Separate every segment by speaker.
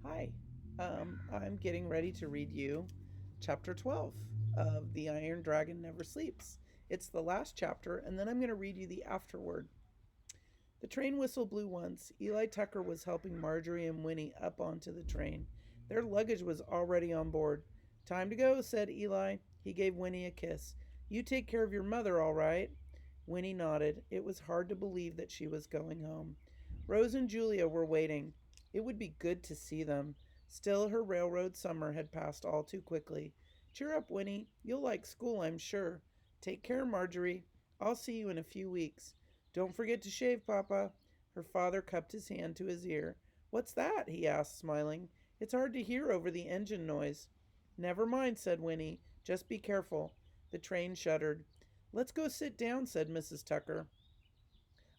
Speaker 1: Hi, I'm getting ready to read you chapter 12 of The Iron Dragon Never Sleeps. It's the last chapter, and then I'm going to read you the afterword. The train whistle blew once. Eli Tucker was helping Marjorie and Winnie up onto the train. Their luggage was already on board. Time to go, said Eli. He gave Winnie a kiss. You take care of your mother, all right? Winnie nodded. It was hard to believe that she was going home. Rose and Julia were waiting. It would be good to see them. Still, her railroad summer had passed all too quickly. Cheer up, Winnie. You'll like school, I'm sure. Take care, Marjorie. I'll see you in a few weeks. Don't forget to shave, Papa. Her father cupped his hand to his ear. What's that? He asked, smiling. It's hard to hear over the engine noise. Never mind, said Winnie. Just be careful. The train shuddered. Let's go sit down, said Mrs. Tucker.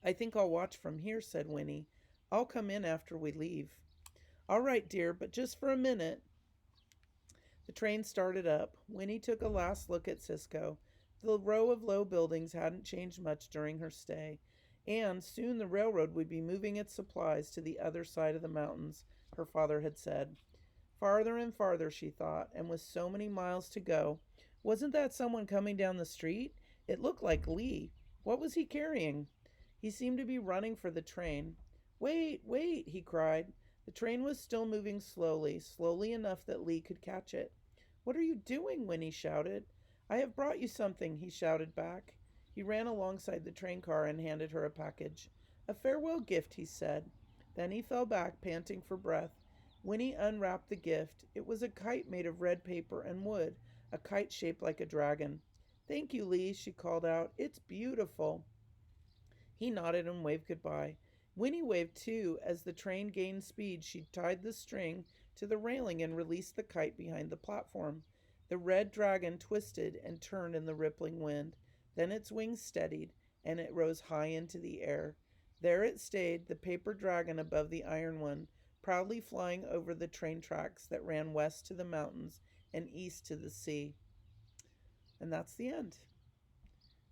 Speaker 1: I think I'll watch from here, said Winnie. I'll come in after we leave. All right, dear, but just for a minute. The train started up. Winnie took a last look at Cisco. The row of low buildings hadn't changed much during her stay, and soon the railroad would be moving its supplies to the other side of the mountains, her father had said. Farther and farther, she thought, and with so many miles to go. Wasn't that someone coming down the street? It looked like Lee. What was he carrying? He seemed to be running for the train. Wait, wait, he cried. The train was still moving slowly, slowly enough that Lee could catch it. What are you doing? Winnie shouted. I have brought you something, he shouted back. He ran alongside the train car and handed her a package. A farewell gift, he said. Then he fell back, panting for breath. Winnie unwrapped the gift. It was a kite made of red paper and wood, a kite shaped like a dragon. Thank you, Lee, she called out. It's beautiful. He nodded and waved goodbye. Winnie waved too. As the train gained speed, she tied the string to the railing and released the kite behind the platform. The red dragon twisted and turned in the rippling wind. Then its wings steadied, and it rose high into the air. There it stayed, the paper dragon above the iron one, proudly flying over the train tracks that ran west to the mountains and east to the sea. And that's the end.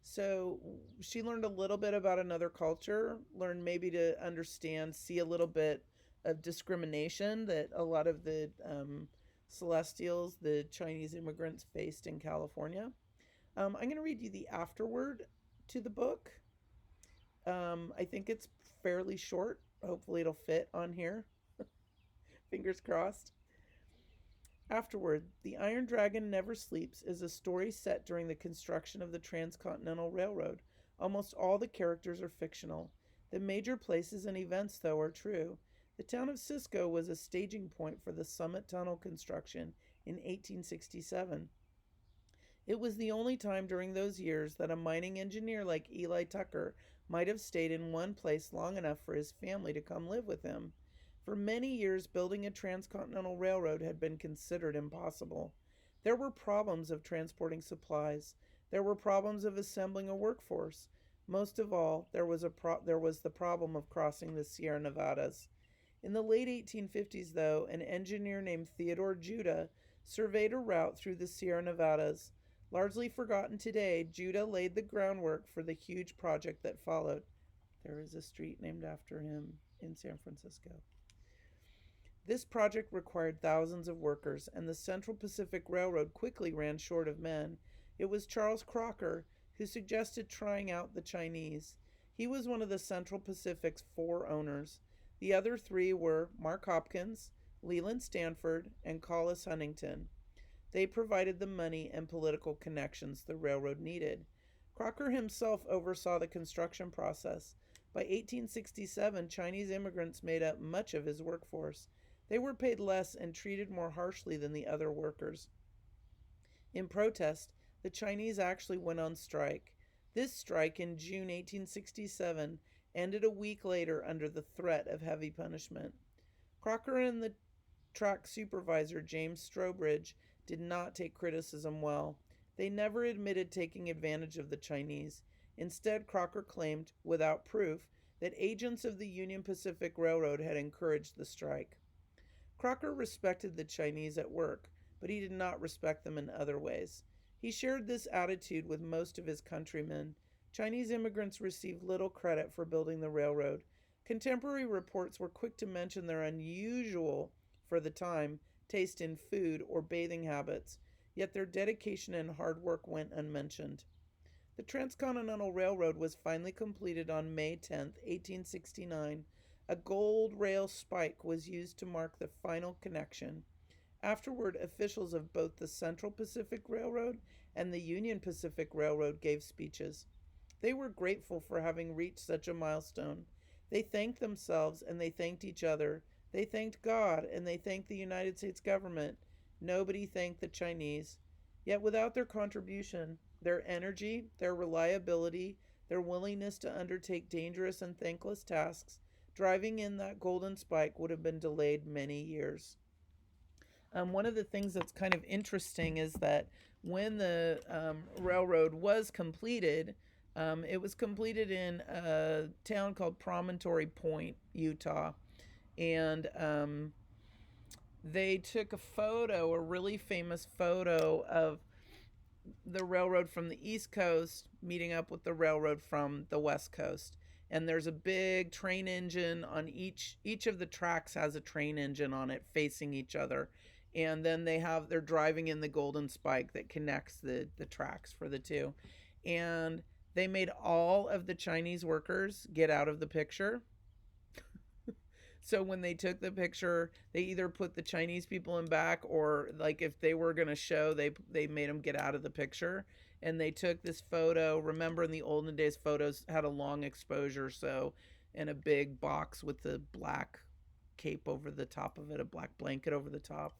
Speaker 1: So she learned a little bit about another culture, learned maybe to understand, see a little bit of discrimination that a lot of the Celestials, the Chinese immigrants, faced in California. I'm going to read you the afterword to the book. I think it's fairly short. Hopefully, it'll fit on here. Fingers crossed. Afterward, The Iron Dragon Never Sleeps is a story set during the construction of the Transcontinental Railroad. Almost all the characters are fictional. The major places and events, though, are true. The town of Cisco was a staging point for the Summit Tunnel construction in 1867. It was the only time during those years that a mining engineer like Eli Tucker might have stayed in one place long enough for his family to come live with him. For many years, building a transcontinental railroad had been considered impossible. There were problems of transporting supplies. There were problems of assembling a workforce. Most of all, there was the problem of crossing the Sierra Nevadas. In the late 1850s, though, an engineer named Theodore Judah surveyed a route through the Sierra Nevadas. Largely forgotten today, Judah laid the groundwork for the huge project that followed. There is a street named after him in San Francisco. This project required thousands of workers, and the Central Pacific Railroad quickly ran short of men. It was Charles Crocker who suggested trying out the Chinese. He was one of the Central Pacific's four owners. The other three were Mark Hopkins, Leland Stanford, and Collis Huntington. They provided the money and political connections the railroad needed. Crocker himself oversaw the construction process. By 1867, Chinese immigrants made up much of his workforce. They were paid less and treated more harshly than the other workers. In protest, the Chinese actually went on strike. This strike in June 1867 ended a week later under the threat of heavy punishment. Crocker and the track supervisor, James Strobridge, did not take criticism well. They never admitted taking advantage of the Chinese. Instead, Crocker claimed, without proof, that agents of the Union Pacific Railroad had encouraged the strike. Crocker respected the Chinese at work, but he did not respect them in other ways. He shared this attitude with most of his countrymen. Chinese immigrants received little credit for building the railroad. Contemporary reports were quick to mention their unusual for the time, taste in food or bathing habits, yet their dedication and hard work went unmentioned. The Transcontinental Railroad was finally completed on May 10th, 1869. A gold rail spike was used to mark the final connection. Afterward, officials of both the Central Pacific Railroad and the Union Pacific Railroad gave speeches. They were grateful for having reached such a milestone. They thanked themselves and they thanked each other. They thanked God and they thanked the United States government. Nobody thanked the Chinese. Yet without their contribution, their energy, their reliability, their willingness to undertake dangerous and thankless tasks, driving in that golden spike would have been delayed many years. One of the things that's kind of interesting is that when the railroad was completed, it was completed in a town called Promontory Point, Utah. And they took a photo, a really famous photo of the railroad from the East Coast meeting up with the railroad from the West Coast. And there's a big train engine on each of the tracks has a train engine on it facing each other. And then they're driving in the golden spike that connects the tracks for the two. And they made all of the Chinese workers get out of the picture. So when they took the picture, they either put the Chinese people in back, or like if they were going to show, they made them get out of the picture. And they took this photo. Remember, in the olden days, photos had a long exposure, so in a big box with the black cape over the top of it, a black blanket over the top.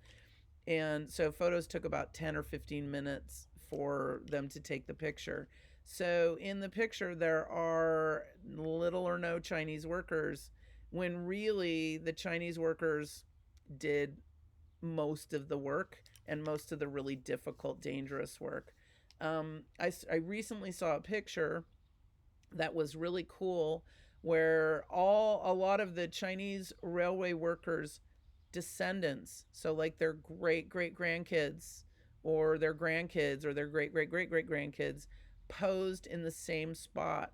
Speaker 1: And so photos took about 10 or 15 minutes for them to take the picture. So in the picture, there are little or no Chinese workers, when really the Chinese workers did most of the work and most of the really difficult, dangerous work. I recently saw a picture that was really cool where a lot of the Chinese railway workers' descendants, so like their great great grandkids or their grandkids or their great great great great grandkids, posed in the same spot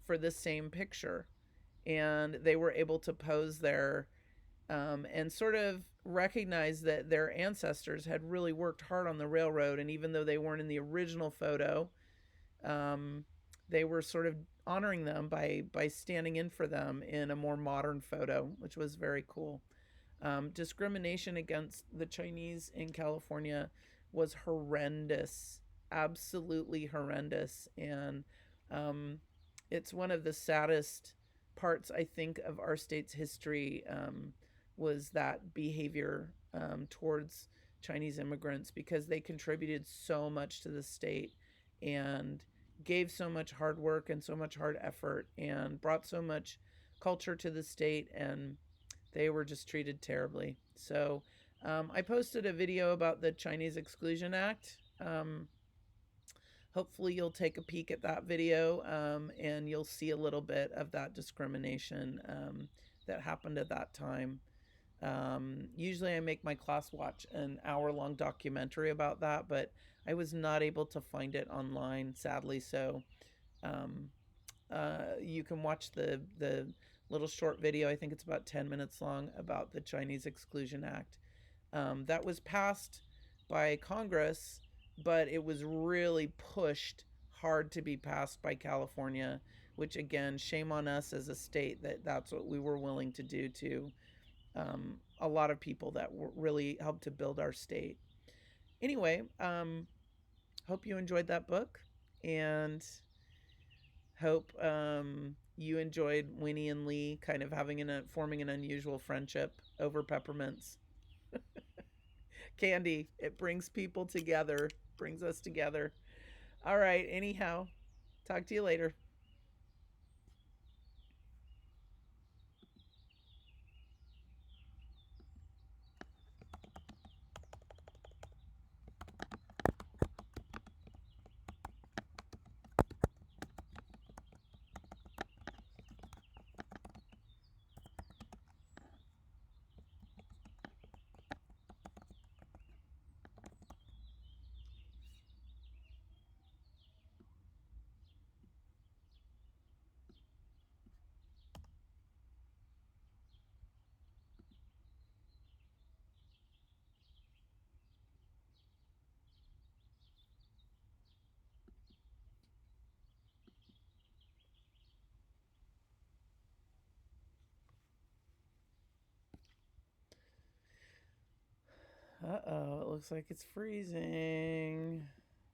Speaker 1: for the same picture. And they were able to pose there and sort of recognize that their ancestors had really worked hard on the railroad. And even though they weren't in the original photo, they were sort of honoring them by standing in for them in a more modern photo, which was very cool. Discrimination against the Chinese in California was horrendous, absolutely horrendous. And it's one of the saddest parts, I think, of our state's history, was that behavior towards Chinese immigrants, because they contributed so much to the state and gave so much hard work and so much hard effort and brought so much culture to the state, and they were just treated terribly. So I posted a video about the Chinese Exclusion Act. Hopefully you'll take a peek at that video and you'll see a little bit of that discrimination that happened at that time. Usually I make my class watch an hour-long documentary about that, but I was not able to find it online, sadly. So you can watch the little short video, I think it's about 10 minutes long, about the Chinese Exclusion Act. That was passed by Congress, but it was really pushed hard to be passed by California, which, again, shame on us as a state that's what we were willing to do to a lot of people that really helped to build our state. Anyway, hope you enjoyed that book, and hope you enjoyed Winnie and Lee kind of forming an unusual friendship over peppermints. Candy, it brings people together, brings us together. All right, anyhow, talk to you later. Uh oh, it looks like it's freezing.